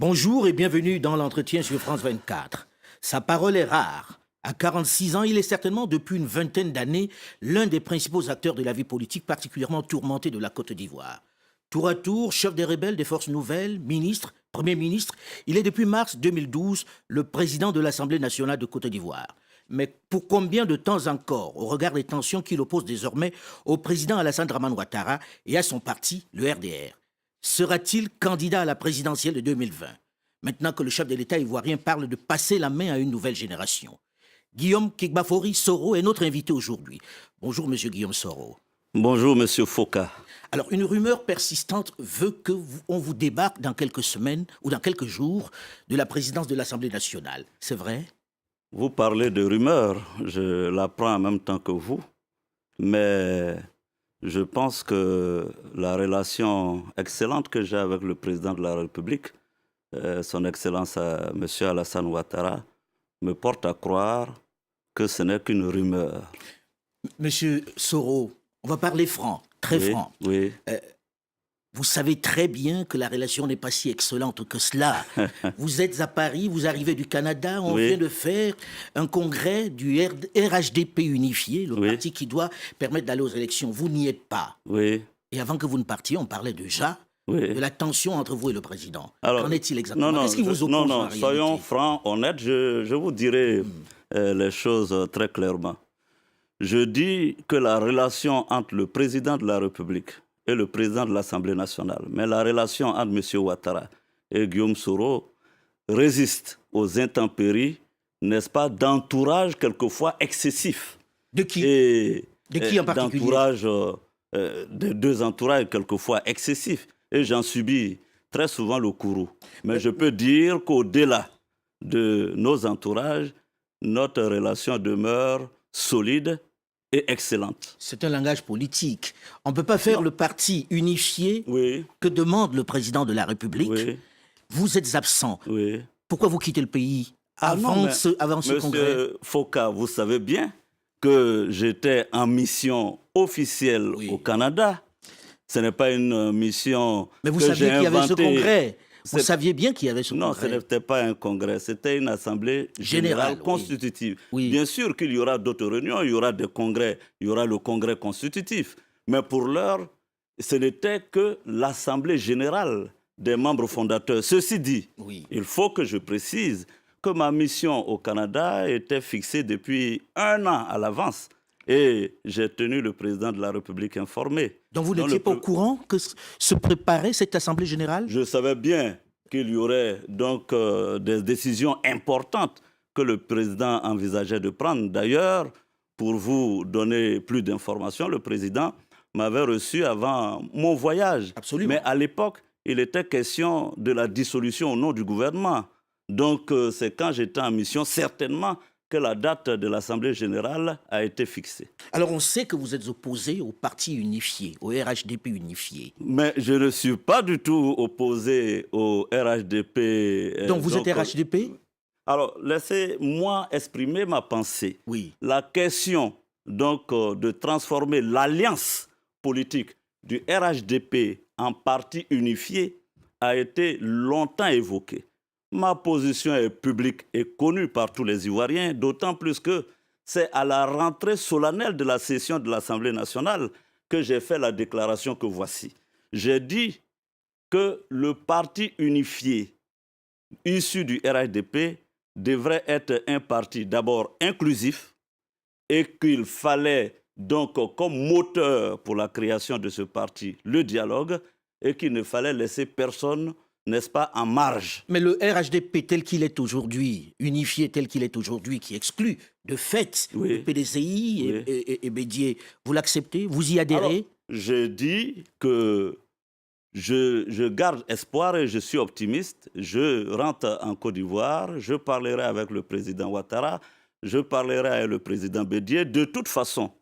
Bonjour et bienvenue dans l'entretien sur France 24. Sa parole est rare. À 46 ans, il est certainement, depuis une vingtaine d'années, l'un des principaux acteurs de la vie politique particulièrement tourmentée de la Côte d'Ivoire. Tour à tour, chef des rebelles des forces nouvelles, ministre, premier ministre, il est depuis mars 2012 le président de l'Assemblée nationale de Côte d'Ivoire. Mais pour combien de temps encore, au regard des tensions qu'il oppose désormais au président Alassane Dramane Ouattara et à son parti, le RDR? Sera-t-il candidat à la présidentielle de 2020? Maintenant que le chef de l'État ivoirien parle de passer la main à une nouvelle génération. Guillaume Kegbafori Soro est notre invité aujourd'hui. Bonjour, monsieur Guillaume Soro. Bonjour, monsieur Foka. Alors, une rumeur persistante veut qu'on vous débarque dans quelques semaines ou dans quelques jours de la présidence de l'Assemblée nationale. C'est vrai? Vous parlez de rumeurs, je l'apprends en même temps que vous, mais je pense que la relation excellente que j'ai avec le président de la République, son Excellence M. Alassane Ouattara, me porte à croire que ce n'est qu'une rumeur. Monsieur Soro, on va parler franc, très franc. Oui. Vous savez très bien que la relation n'est pas si excellente que cela. Vous êtes à Paris, vous arrivez du Canada, on vient de faire un congrès du RHDP unifié, le parti qui doit permettre d'aller aux élections. Vous n'y êtes pas. Oui. Et avant que vous ne partiez, on parlait déjà de la tension entre vous et le président. Alors, qu'en est-il exactement? Qu'est-ce qui vous oppose en réalité? Soyons francs, honnêtes, je vous dirai les choses très clairement. Je dis que la relation entre le président de la République et le président de l'Assemblée nationale, mais la relation entre M. Ouattara et Guillaume Soro résiste aux intempéries, n'est-ce pas, d'entourage quelquefois excessif. De qui? De qui en particulier? D'entourage, de deux entourages quelquefois excessifs. Et j'en subis très souvent le courroux. Mais je peux dire qu'au-delà de nos entourages, notre relation demeure solide et excellente. C'est un langage politique. On ne peut pas faire le parti unifié que demande le président de la République. Vous êtes absent. Pourquoi vous quittez le pays avant ce congrès? Monsieur Foka, vous savez bien que j'étais en mission officielle au Canada. Ce n'est pas une mission Mais vous que saviez qu'il y avait ce inventée. congrès. Vous saviez bien qu'il y avait ce congrès. Non, ce n'était pas un congrès, c'était une assemblée générale constitutive. Bien sûr qu'il y aura d'autres réunions, il y aura des congrès, il y aura le congrès constitutif. Mais pour l'heure, ce n'était que l'assemblée générale des membres fondateurs. Ceci dit, il faut que je précise que ma mission au Canada était fixée depuis 1 an à l'avance. Et j'ai tenu le président de la République informé. Donc vous n'étiez pas au courant que se préparait cette Assemblée générale? Je savais bien qu'il y aurait donc des décisions importantes que le président envisageait de prendre. D'ailleurs, pour vous donner plus d'informations, le président m'avait reçu avant mon voyage. Absolument. Mais à l'époque, il était question de la dissolution au nom du gouvernement. Donc c'est quand j'étais en mission, certainement, que la date de l'Assemblée générale a été fixée. Alors on sait que vous êtes opposé au parti unifié, au RHDP unifié. Mais je ne suis pas du tout opposé au RHDP. Donc vous êtes RHDP? Alors laissez-moi exprimer ma pensée. La question donc de transformer l'alliance politique du RHDP en parti unifié a été longtemps évoquée. Ma position est publique et connue par tous les Ivoiriens, d'autant plus que c'est à la rentrée solennelle de la session de l'Assemblée nationale que j'ai fait la déclaration que voici. J'ai dit que le parti unifié issu du RHDP devrait être un parti d'abord inclusif et qu'il fallait donc comme moteur pour la création de ce parti le dialogue et qu'il ne fallait laisser personne, n'est-ce pas, en marge. Mais le RHDP tel qu'il est aujourd'hui, unifié tel qu'il est aujourd'hui, qui exclut de fait le PDCI et Bédié, vous l'acceptez? Vous y adhérez? Alors, je dis que je garde espoir et je suis optimiste. Je rentre en Côte d'Ivoire, je parlerai avec le président Ouattara, je parlerai avec le président Bédié. De toute façon,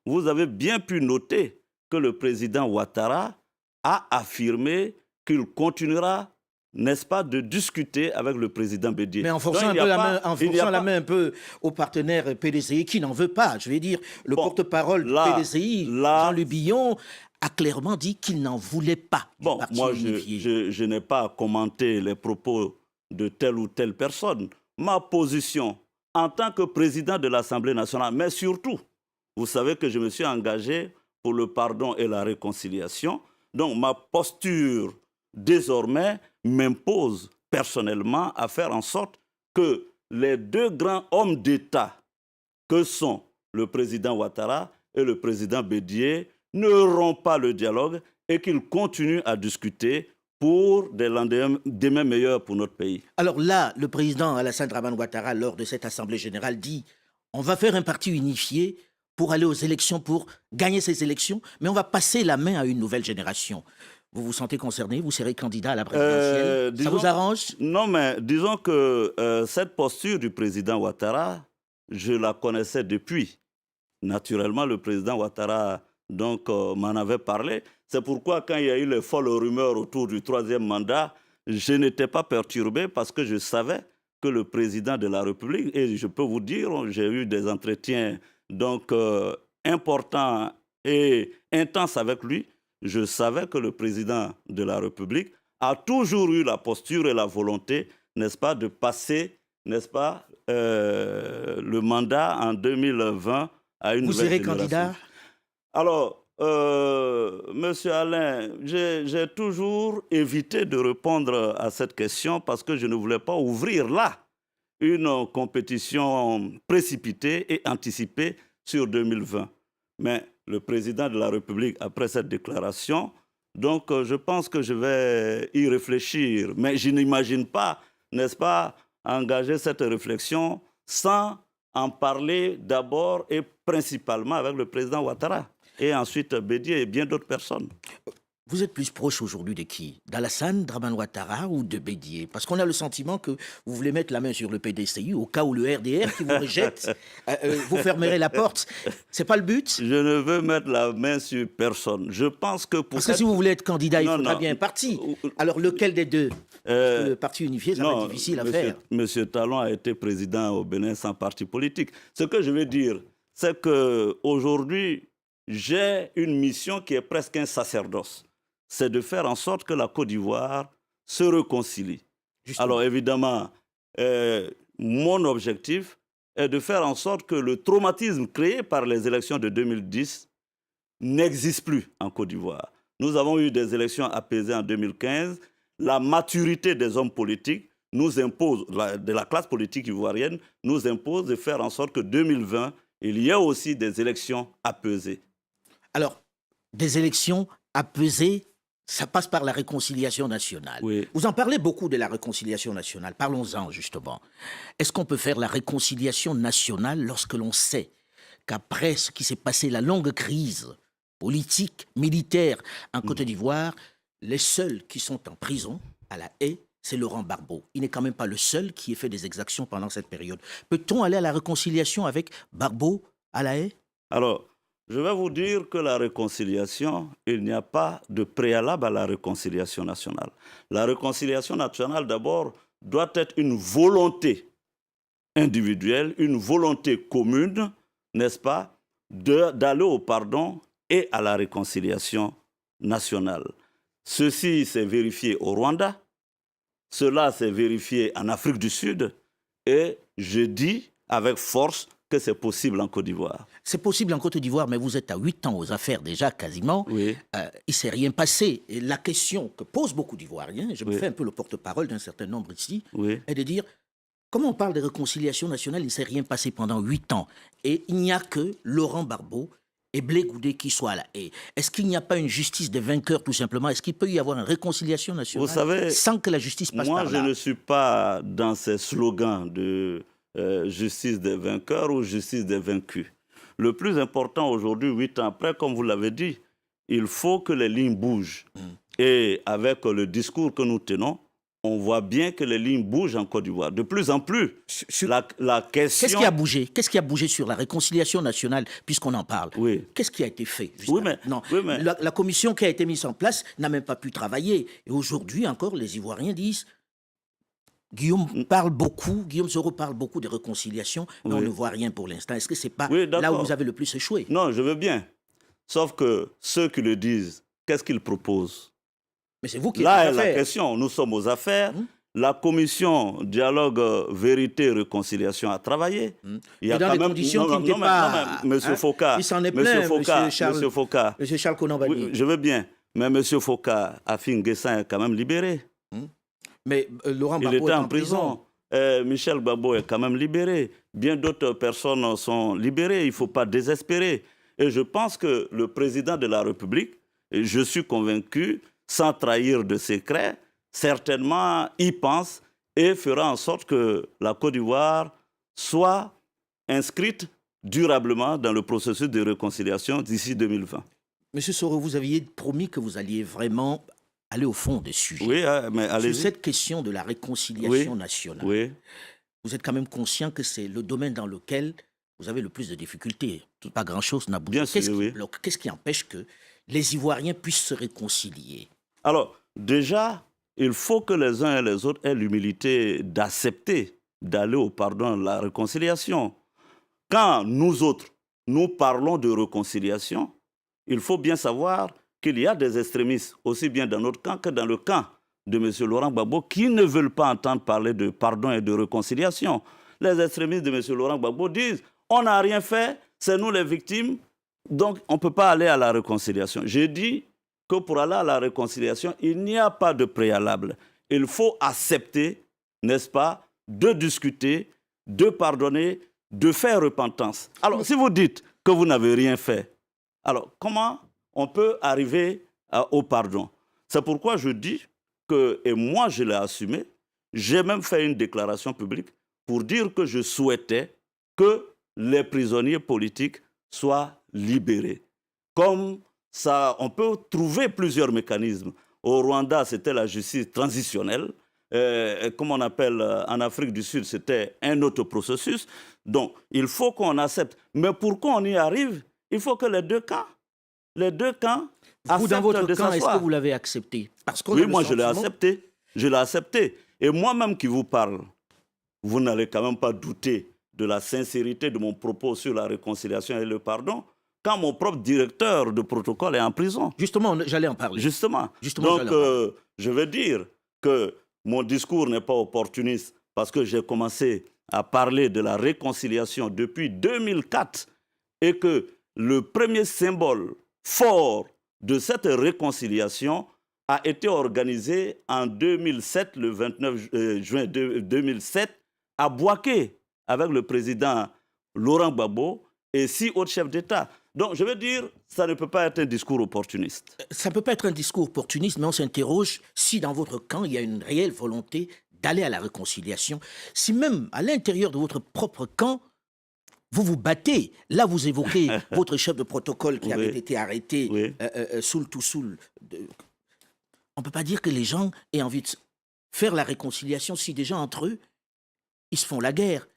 vous avez bien pu noter que le président Ouattara a affirmé qu'il continuera, n'est-ce pas, de discuter avec le président Bédié. Mais en forçant la main un peu au partenaire PDCI qui n'en veut pas. Je vais dire, le porte-parole PDCI, Jean Lubillon, a clairement dit qu'il n'en voulait pas du Bon, parti moi, unifié. je n'ai pas à commenter les propos de telle ou telle personne. Ma position en tant que président de l'Assemblée nationale, mais surtout, vous savez que je me suis engagé pour le pardon et la réconciliation. Donc, ma posture, désormais, m'impose personnellement à faire en sorte que les deux grands hommes d'État que sont le président Ouattara et le président Bédié ne rompent pas le dialogue et qu'ils continuent à discuter pour des lendemains meilleurs pour notre pays. Alors là, le président Alassane Dramane Ouattara, lors de cette Assemblée générale, dit on va faire un parti unifié pour aller aux élections, pour gagner ces élections, mais on va passer la main à une nouvelle génération. Vous vous sentez concerné? Vous serez candidat à la présidentielle? Ça vous arrange? Non, mais disons que cette posture du président Ouattara, je la connaissais depuis. Naturellement, le président Ouattara m'en avait parlé. C'est pourquoi, quand il y a eu les folles rumeurs autour du troisième mandat, je n'étais pas perturbé parce que je savais que le président de la République, et je peux vous dire, j'ai eu des entretiens importants et intenses avec lui, je savais que le président de la République a toujours eu la posture et la volonté, n'est-ce pas, de passer, n'est-ce pas, le mandat en 2020 à une nouvelle génération. Vous serez candidat? Alors, Monsieur Alain, j'ai toujours évité de répondre à cette question parce que je ne voulais pas ouvrir là une compétition précipitée et anticipée sur 2020. Mais le président de la République, après cette déclaration, je pense que je vais y réfléchir. Mais je n'imagine pas, n'est-ce pas, engager cette réflexion sans en parler d'abord et principalement avec le président Ouattara. Et ensuite Bédié et bien d'autres personnes. Vous êtes plus proche aujourd'hui de qui? D'Alassane Dramane Ouattara ou de Bédié? Parce qu'on a le sentiment que vous voulez mettre la main sur le PDCI au cas où le RDR qui vous rejette, vous fermerez la porte. C'est pas le but? Je ne veux mettre la main sur personne. Je pense que Parce que si vous voulez être candidat, il faudra bien un parti. Alors lequel des deux? Le parti unifié, ça va être difficile à faire. Monsieur Talon a été président au Bénin sans parti politique. Ce que je veux dire, c'est qu'aujourd'hui, j'ai une mission qui est presque un sacerdoce. C'est de faire en sorte que la Côte d'Ivoire se réconcilie. Justement. Alors évidemment, mon objectif est de faire en sorte que le traumatisme créé par les élections de 2010 n'existe plus en Côte d'Ivoire. Nous avons eu des élections apaisées en 2015. La maturité des hommes politiques nous impose, de la classe politique ivoirienne, nous impose de faire en sorte que 2020, il y ait aussi des élections apaisées. Alors, des élections apaisées, ça passe par la réconciliation nationale. Oui. Vous en parlez beaucoup de la réconciliation nationale. Parlons-en, justement. Est-ce qu'on peut faire la réconciliation nationale lorsque l'on sait qu'après ce qui s'est passé, la longue crise politique, militaire en Côte d'Ivoire, les seuls qui sont en prison à La Haye, c'est Laurent Gbagbo. Il n'est quand même pas le seul qui ait fait des exactions pendant cette période. Peut-on aller à la réconciliation avec Gbagbo à La Haye? Alors, je vais vous dire que la réconciliation, il n'y a pas de préalable à la réconciliation nationale. La réconciliation nationale, d'abord, doit être une volonté individuelle, une volonté commune, n'est-ce pas, d'aller au pardon et à la réconciliation nationale. Ceci s'est vérifié au Rwanda, cela s'est vérifié en Afrique du Sud, et je dis avec force que c'est possible en Côte d'Ivoire. C'est possible en Côte d'Ivoire, mais vous êtes à 8 ans aux affaires déjà, quasiment. Oui. Il ne s'est rien passé. Et la question que posent beaucoup d'Ivoiriens, je me fais un peu le porte-parole d'un certain nombre ici, est de dire, comment on parle de réconciliation nationale, il ne s'est rien passé pendant 8 ans. Et il n'y a que Laurent Gbagbo et Blé Goudé qui soient à La Haye. Est-ce qu'il n'y a pas une justice des vainqueurs, tout simplement? Est-ce qu'il peut y avoir une réconciliation nationale sans que la justice passe par là? Moi, je ne suis pas dans ces slogans de justice des vainqueurs ou justice des vaincus. Le plus important aujourd'hui, 8 ans après, comme vous l'avez dit, il faut que les lignes bougent. Et avec le discours que nous tenons, on voit bien que les lignes bougent en Côte d'Ivoire. De plus en plus, la question... Qu'est-ce qui a bougé? Qu'est-ce qui a bougé sur la réconciliation nationale, puisqu'on en parle? Qu'est-ce qui a été fait? La commission qui a été mise en place n'a même pas pu travailler. Et aujourd'hui encore, les Ivoiriens disent... Guillaume parle beaucoup, Guillaume Soro parle beaucoup de réconciliation, mais on ne voit rien pour l'instant. Est-ce que ce n'est pas là où vous avez le plus échoué? Non, je veux bien. Sauf que ceux qui le disent, qu'est-ce qu'ils proposent? Mais c'est vous qui Là êtes est la question. Nous sommes aux affaires. La commission dialogue, vérité, réconciliation a travaillé. Il y a quand même... conditions qui n'étaient pas... Monsieur Foka, il s'en est plein, Monsieur Foka. Monsieur Charles Konan-Banny. Oui, je veux bien. Mais Monsieur Foka, Afin Guessin est quand même libéré. Mais Laurent Gbagbo il était en prison. Michel Gbagbo est quand même libéré. Bien d'autres personnes sont libérées. Il ne faut pas désespérer. Et je pense que le président de la République, et je suis convaincu, sans trahir de secret, certainement y pense et fera en sorte que la Côte d'Ivoire soit inscrite durablement dans le processus de réconciliation d'ici 2020. Monsieur Soro, vous aviez promis que vous alliez vraiment aller au fond des sujets. Oui, mais allez-y. Sur cette question de la réconciliation nationale, oui. Vous êtes quand même conscient que c'est le domaine dans lequel vous avez le plus de difficultés. Pas grand-chose n'a bougé. Qu'est-ce qui bloque? Qu'est-ce qui empêche que les Ivoiriens puissent se réconcilier? Alors, déjà, il faut que les uns et les autres aient l'humilité d'accepter d'aller au pardon, la réconciliation. Quand nous autres, nous parlons de réconciliation, il faut bien savoir qu'il y a des extrémistes, aussi bien dans notre camp que dans le camp de M. Laurent Gbagbo, qui ne veulent pas entendre parler de pardon et de réconciliation. Les extrémistes de M. Laurent Gbagbo disent « on n'a rien fait, c'est nous les victimes, donc on ne peut pas aller à la réconciliation ». J'ai dit que pour aller à la réconciliation, il n'y a pas de préalable. Il faut accepter, n'est-ce pas, de discuter, de pardonner, de faire repentance. Alors, si vous dites que vous n'avez rien fait, alors comment on peut arriver au pardon? C'est pourquoi je dis que, et moi je l'ai assumé, j'ai même fait une déclaration publique pour dire que je souhaitais que les prisonniers politiques soient libérés. Comme ça, on peut trouver plusieurs mécanismes. Au Rwanda, c'était la justice transitionnelle. Comme on appelle en Afrique du Sud, c'était un autre processus. Donc, il faut qu'on accepte. Mais pour qu'on y arrive, il faut que les deux camps vous, dans votre camp, est-ce que vous l'avez accepté? Oui, moi, je l'ai accepté. Je l'ai accepté. Et moi-même qui vous parle, vous n'allez quand même pas douter de la sincérité de mon propos sur la réconciliation et le pardon, quand mon propre directeur de protocole est en prison. Justement, j'allais en parler. Justement. Donc, je veux dire que mon discours n'est pas opportuniste parce que j'ai commencé à parler de la réconciliation depuis 2004 et que le premier symbole fort de cette réconciliation a été organisé en 2007, le 29 juin 2007, à Bouaké, avec le président Laurent Gbagbo et 6 autres chefs d'État. Donc, je veux dire, ça ne peut pas être un discours opportuniste. Ça ne peut pas être un discours opportuniste, mais on s'interroge si dans votre camp, il y a une réelle volonté d'aller à la réconciliation. Si même à l'intérieur de votre propre camp, vous vous battez. Là, vous évoquez votre chef de protocole qui avait été arrêté, Soul to Soul. On ne peut pas dire que les gens aient envie de faire la réconciliation si déjà entre eux, ils se font la guerre.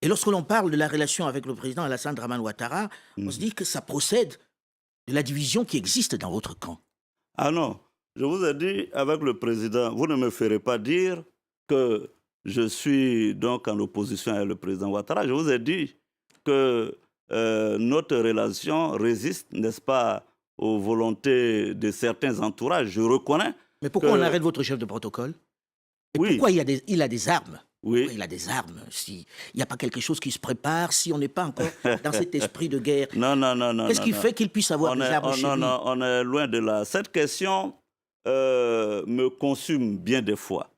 Et lorsque l'on parle de la relation avec le président Alassane Dramane Ouattara, on se dit que ça procède de la division qui existe dans votre camp. Ah non, je vous ai dit, avec le président, vous ne me ferez pas dire que je suis donc en opposition avec le président Ouattara. Je vous ai dit que notre relation résiste, n'est-ce pas, aux volontés de certains entourages. Je reconnais. Mais pourquoi on arrête votre chef de protocole? Et pourquoi il a des armes? Oui. Il a des armes. Il n'y a pas quelque chose qui se prépare, si on n'est pas encore dans cet esprit de guerre. Non. Qu'est-ce qui fait qu'il puisse avoir des armes chez lui? Non, on est loin de là. Cette question me consume bien des fois.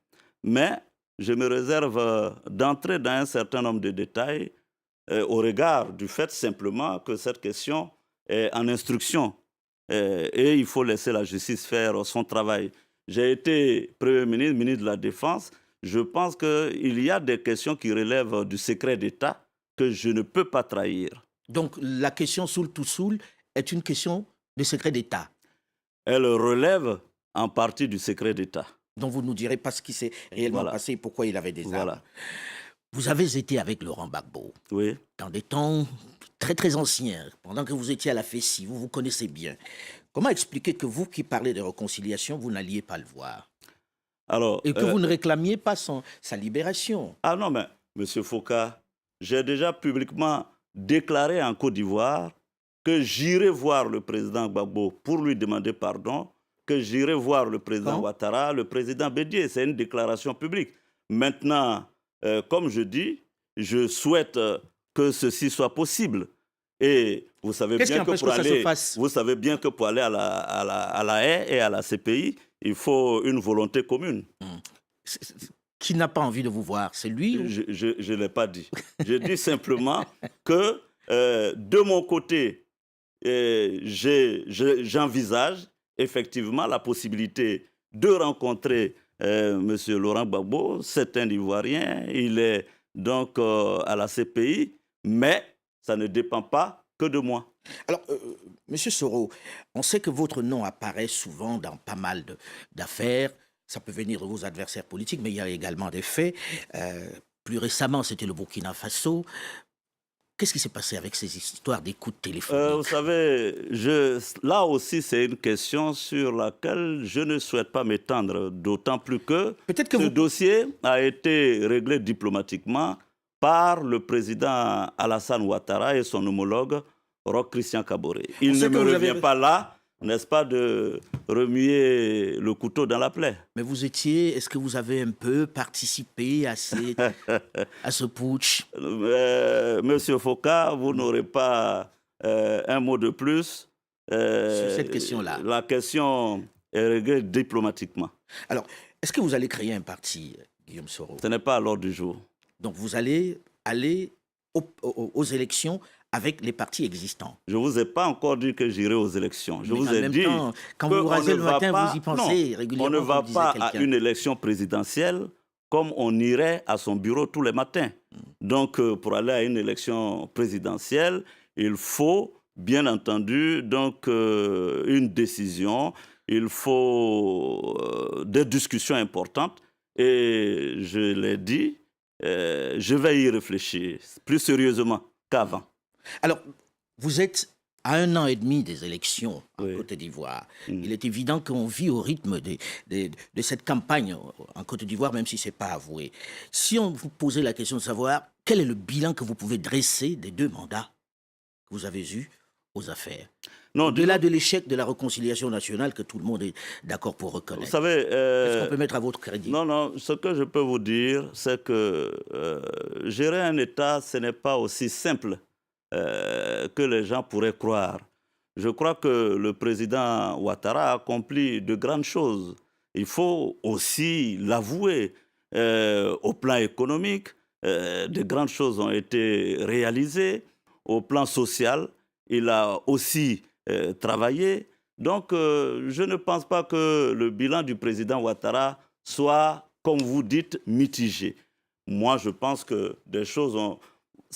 Mais je me réserve d'entrer dans un certain nombre de détails au regard du fait simplement que cette question est en instruction. Et il faut laisser la justice faire son travail. J'ai été Premier ministre, ministre de la Défense. Je pense qu'il y a des questions qui relèvent du secret d'État que je ne peux pas trahir. Donc la question Soul to Soul est une question de secret d'État? Elle relève en partie du secret d'État. Donc vous ne nous direz pas ce qui s'est réellement passé et pourquoi il avait des armes. Vous avez été avec Laurent Gbagbo dans des temps très très anciens, pendant que vous étiez à la FECI, vous vous connaissez bien. Comment expliquer que vous qui parlez de réconciliation, vous n'alliez pas le voir? Alors, et que vous ne réclamiez pas sa libération? Ah non, mais M. Foka, j'ai déjà publiquement déclaré en Côte d'Ivoire que j'irai voir le président Gbagbo pour lui demander pardon, que j'irai voir le président Ouattara, le président Bédié. C'est une déclaration publique. Maintenant, comme je dis, je souhaite que ceci soit possible. Et vous savez bien que pour aller à la haie et à la CPI, il faut une volonté commune. Qui n'a pas envie de vous voir, c'est lui Je ne l'ai pas dit. Je dis simplement que de mon côté, j'envisage effectivement la possibilité de rencontrer M. Laurent Gbagbo. C'est un Ivoirien, il est donc à la CPI, mais ça ne dépend pas que de moi. Alors, M. Soro, on sait que votre nom apparaît souvent dans pas mal d'affaires. Ça peut venir de vos adversaires politiques, mais il y a également des faits. Plus récemment, c'était le Burkina Faso. Qu'est-ce qui s'est passé avec ces histoires d'écoute téléphonique? Vous savez, là aussi, c'est une question sur laquelle je ne souhaite pas m'étendre, d'autant plus que ce dossier a été réglé diplomatiquement par le président Alassane Ouattara et son homologue Roch Christian Kaboré. Il ne me revient pas là, n'est-ce pas, de remuer le couteau dans la plaie. Mais est-ce que vous avez un peu participé à ce putsch? Monsieur Foka, vous n'aurez pas un mot de plus sur cette question-là. La question est réglée diplomatiquement. Alors, est-ce que vous allez créer un parti, Guillaume Soro? Ce n'est pas à l'ordre du jour. Donc, vous allez aller aux élections avec les partis existants. Je ne vous ai pas encore dit que j'irai aux élections. Je vous ai dit quand vous vous rasez le matin, vous y pensez régulièrement. On ne va pas à une élection présidentielle comme on irait à son bureau tous les matins. Donc, pour aller à une élection présidentielle, il faut, bien entendu, donc, une décision, il faut des discussions importantes. Et je l'ai dit, je vais y réfléchir plus sérieusement qu'avant. Alors, vous êtes à 1 an et demi des élections en Côte d'Ivoire. Il est évident qu'on vit au rythme de cette campagne en Côte d'Ivoire, même si ce n'est pas avoué. Si on vous posait la question de savoir quel est le bilan que vous pouvez dresser des 2 mandats que vous avez eus aux affaires, au-delà de l'échec de la réconciliation nationale que tout le monde est d'accord pour reconnaître. Vous savez, est-ce qu'on peut mettre à votre crédit? Non, ce que je peux vous dire, c'est que gérer un État, ce n'est pas aussi simple que les gens pourraient croire. Je crois que le président Ouattara a accompli de grandes choses. Il faut aussi l'avouer. Au plan économique, de grandes choses ont été réalisées. Au plan social, il a aussi travaillé. Donc, je ne pense pas que le bilan du président Ouattara soit, comme vous dites, mitigé. Moi, je pense que des choses ont...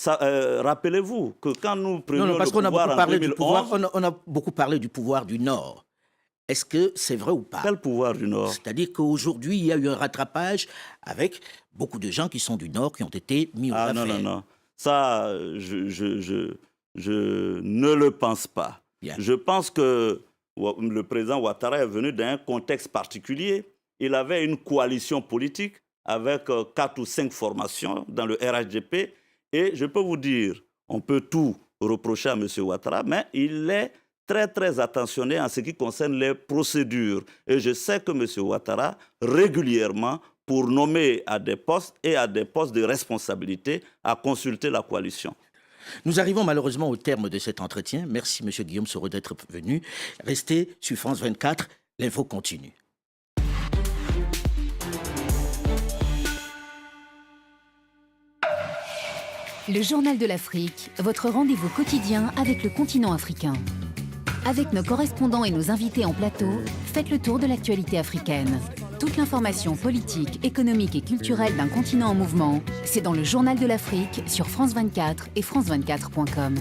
rappelez-vous que quand nous prenions le pouvoir en 2011... On a beaucoup parlé du pouvoir du Nord. Est-ce que c'est vrai ou pas? Quel pouvoir du Nord? C'est-à-dire qu'aujourd'hui, il y a eu un rattrapage avec beaucoup de gens qui sont du Nord qui ont été mis aux affaires. Non. Ça, je ne le pense pas. Bien. Je pense que le président Ouattara est venu d'un contexte particulier. Il avait une coalition politique avec 4 ou 5 formations dans le RHDP. Et je peux vous dire, on peut tout reprocher à M. Ouattara, mais il est très, très attentionné en ce qui concerne les procédures. Et je sais que M. Ouattara, régulièrement, pour nommer à des postes et à des postes de responsabilité, a consulté la coalition. Nous arrivons malheureusement au terme de cet entretien. Merci, M. Guillaume Soro, d'être venu. Restez sur France 24, l'info continue. Le Journal de l'Afrique, votre rendez-vous quotidien avec le continent africain. Avec nos correspondants et nos invités en plateau, faites le tour de l'actualité africaine. Toute l'information politique, économique et culturelle d'un continent en mouvement, c'est dans le Journal de l'Afrique sur France 24 et France24.com.